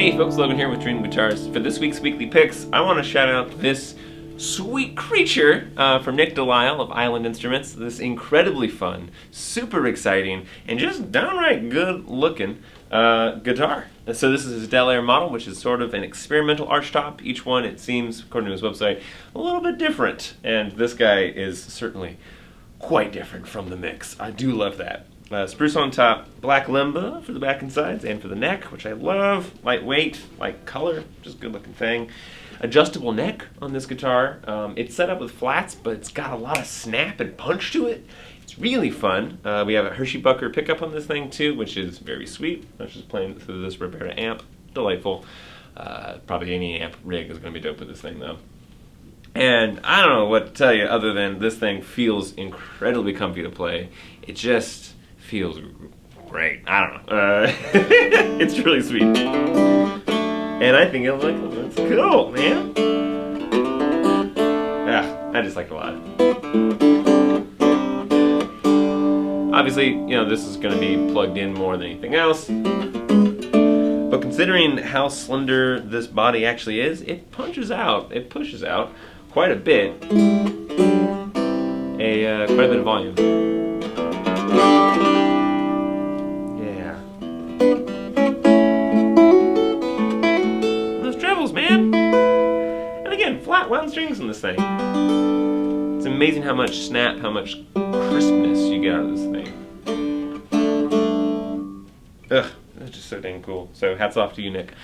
Hey folks, Logan here with Dream Guitars. For this week's weekly picks, I want to shout out this sweet creature from Nick DelAir of Island Instruments. This incredibly fun, super exciting, and just downright good looking guitar. So this is his DelAir model, which is sort of an experimental archtop. Each one, it seems, according to his website, a little bit different. And this guy is certainly quite different from the mix. I do love that. Spruce on top, black Limba for the back and sides, and for the neck, which I love. Lightweight, light color, just good looking thing. Adjustable neck on this guitar. It's set up with flats, but it's got a lot of snap and punch to it. It's really fun. We have a Hershey-Bucker pickup on this thing too, which is very sweet. I was just playing through this Roberta amp. Delightful. Probably any amp rig is going to be dope with this thing though. And I don't know what to tell you other than this thing feels incredibly comfy to play. It just feels great. I don't know. It's really sweet. And I think it's cool, man. Yeah, I just like it a lot. Obviously, you know, this is going to be plugged in more than anything else. But considering how slender this body actually is, it pushes out quite a bit. Quite a bit of volume. Man. And again, flat wound strings on this thing. It's amazing how much snap, how much crispness you get out of this thing. Ugh, that's just so dang cool. So hats off to you, Nick.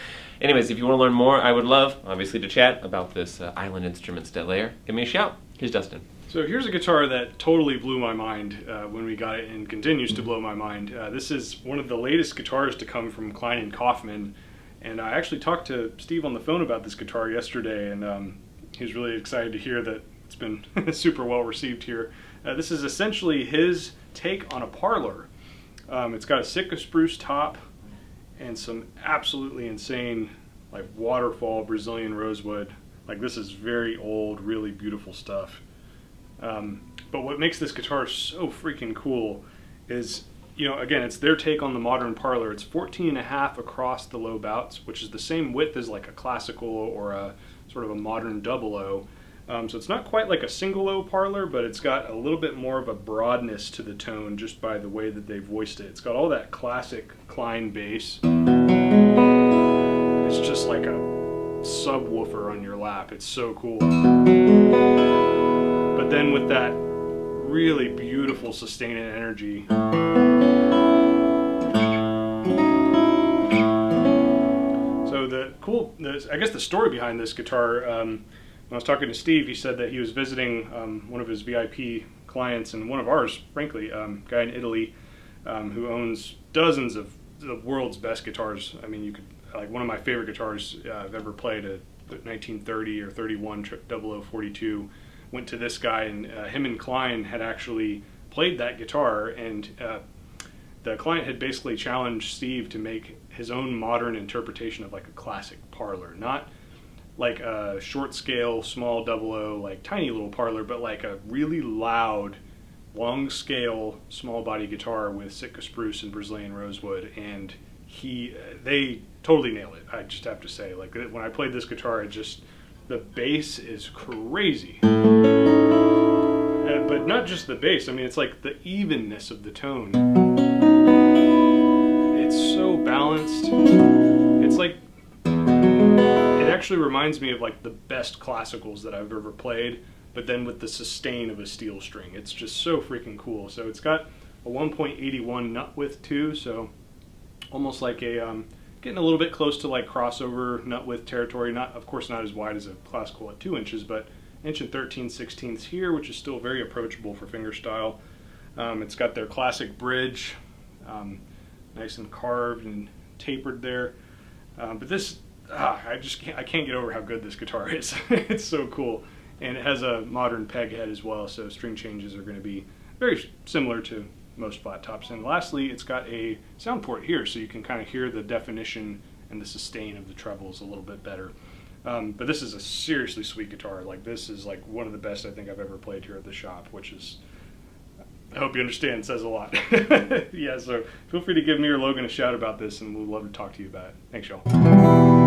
Anyways, if you want to learn more, I would love, obviously, to chat about this Island Instruments DelAir. Give me a shout. Here's Dustin. So here's a guitar that totally blew my mind when we got it and continues to blow my mind. This is one of the latest guitars to come from Klein Kauffman. And I actually talked to Steve on the phone about this guitar yesterday, and he was really excited to hear that it's been super well received here. This is essentially his take on a Parlor. It's got a Sitka spruce top and some absolutely insane, like, waterfall Brazilian rosewood. Like, this is very old, really beautiful stuff. But what makes this guitar so freaking cool is, you know, again, it's their take on the modern Parlor. It's 14.5 across the low bouts, which is the same width as like a classical or a sort of a modern double O. So it's not quite like a single O Parlor, but it's got a little bit more of a broadness to the tone just by the way that they voiced it. It's got all that classic Klein bass. It's just like a subwoofer on your lap. It's so cool. But then with that really beautiful sustaining energy. I guess the story behind this guitar, when I was talking to Steve, he said that he was visiting one of his VIP clients, and one of ours, frankly, guy in Italy, who owns dozens of the world's best guitars. I mean, you could, like, one of my favorite guitars I've ever played, a 1930 or 31 0042, went to this guy, and him and Klein had actually played that guitar, and the client had basically challenged Steve to make his own modern interpretation of like a classic Parlor, not like a short scale, small double O, like tiny little Parlor, but like a really loud, long scale, small body guitar with Sitka spruce and Brazilian rosewood, and they totally nail it. I just have to say, like, when I played this guitar, the bass is crazy. But not just the bass, I mean, it's like the evenness of the tone. It's so balanced. It's like, it actually reminds me of like the best classicals that I've ever played, but then with the sustain of a steel string. It's just so freaking cool. So it's got a 1.81 nut width too, so almost like a, getting a little bit close to like crossover nut width territory. Not, of course, not as wide as a classical at 2 inches, but 1 13/16 here, which is still very approachable for fingerstyle. It's got their classic bridge, nice and carved and tapered there. But this, I can't get over how good this guitar is. It's so cool. And it has a modern peg head as well, so string changes are going to be very similar to most flat tops. And lastly, it's got a sound port here, so you can kind of hear the definition and the sustain of the trebles a little bit better. But this is a seriously sweet guitar. Like, this is like one of the best I think I've ever played here at the shop, which is I hope you understand. Says a lot. Yeah, so feel free to give me or Logan a shout about this, and we'd love to talk to you about it. Thanks, y'all.